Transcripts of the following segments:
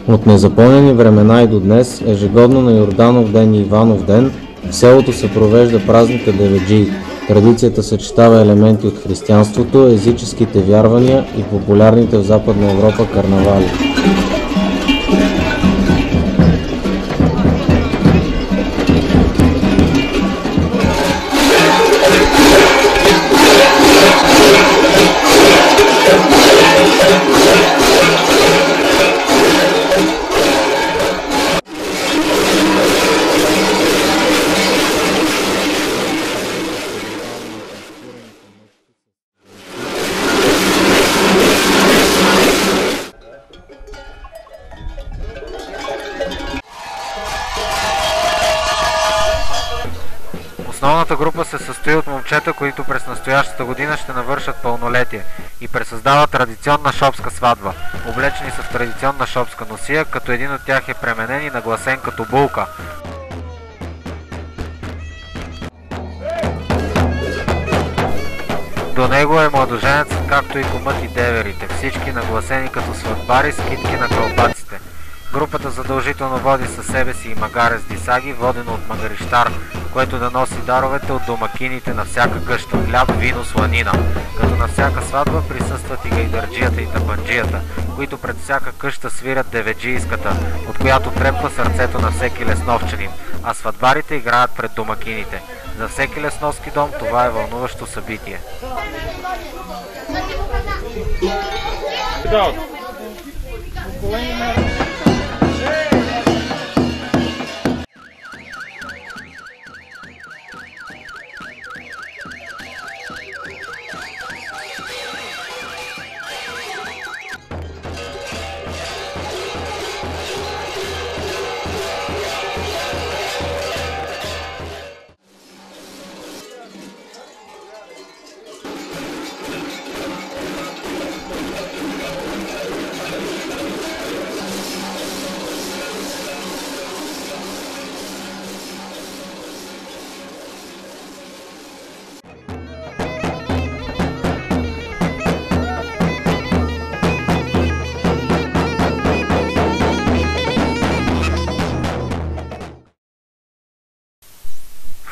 От незапомнени времена и до днес, ежегодно на Йорданов ден и Иванов ден, в селото се провежда празника Деведжий. Традицията съчетава елементи от християнството, езическите вярвания и популярните в Западна Европа карнавали. Основната група се състои от момчета, които през настоящата година ще навършат пълнолетие и пресъздават традиционна шопска сватба. Облечени са в традиционна шопска носия, като един от тях е пременен и нагласен като булка. До него е младоженецът, както и кумът и деверите, всички нагласени като сватбари с китки на кълбаците. Групата задължително води със себе си и магаре с дисаги, водено от магарищар, което да носи даровете от домакините на всяка къща – хляб, вино, сланина. Като на всяка сватба присъстват и гайдарджията и табанджията, които пред всяка къща свирят деведжийската, от която трепва сърцето на всеки лесновчанин, а сватбарите играят пред домакините. За всеки лесновски дом това е вълнуващо събитие.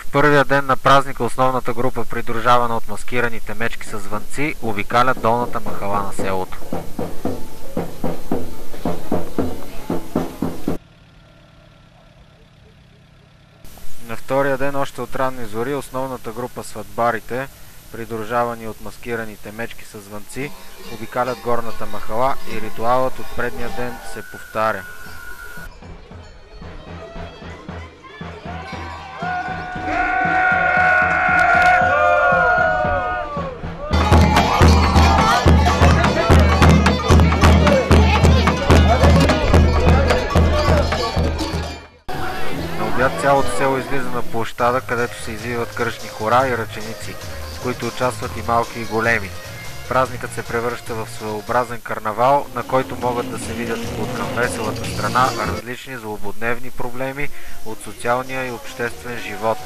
В първия ден на празника основната група, придружавана от маскираните мечки с звънци, обикаля долната махала на селото. На втория ден, още от ранни зори, основната група сватбарите, придружавани от маскираните мечки с звънци, обикалят горната махала и ритуалът от предния ден се повтаря. Цялото село излиза на площада, където се извиват кръчни хора и ръченици, в които участват и малки и големи. Празникът се превръща в своеобразен карнавал, на който могат да се видят от към веселата страна различни злободневни проблеми от социалния и обществен живот.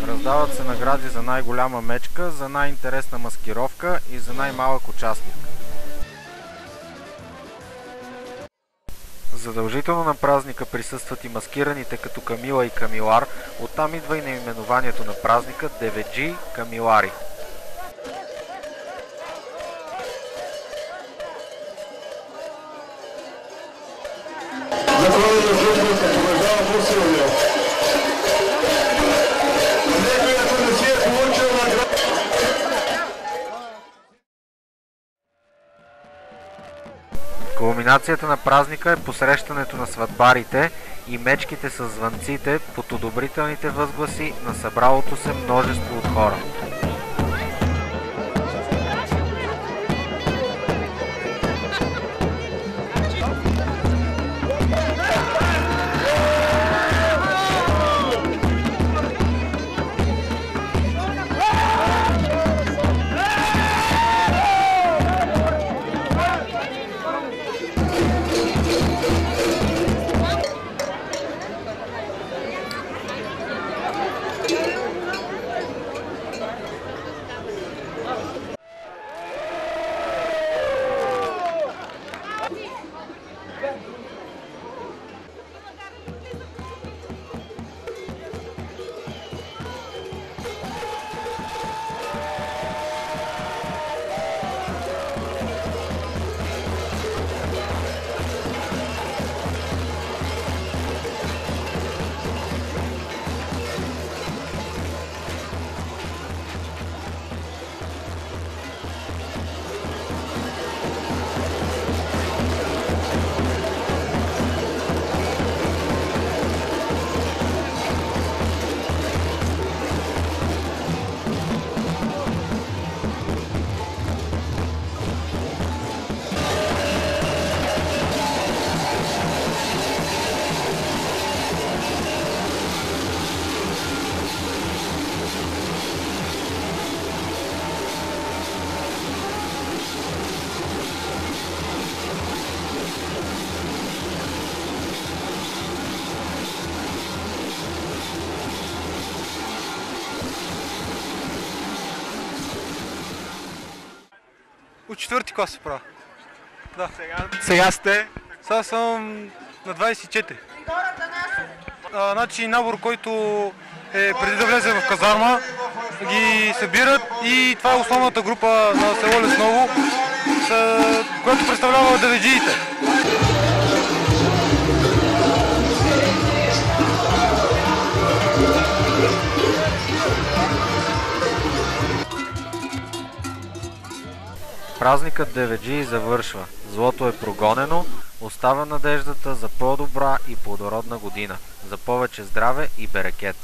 Раздават се награди за най-голяма мечка, за най-интересна маскировка и за най-малък участник. Задължително на празника присъстват и маскираните като Камила и Камилар, оттам идва и наименованието на празника Деведжий Камилари. Кулминацията на празника е посрещането на сватбарите и мечките с звънците под одобрителните възгласи на събралото се множество от хора. От 4-ти клас се правя. Да. Сега сте? Сега съм на 24. Значи набор, който е преди да влезе в казарма, ги събират и това е основната група на село Лесново, която представлява деведжиите. Празникът деведжии завършва. Злото е прогонено, остава надеждата за по-добра и плодородна година, за повече здраве и берекет.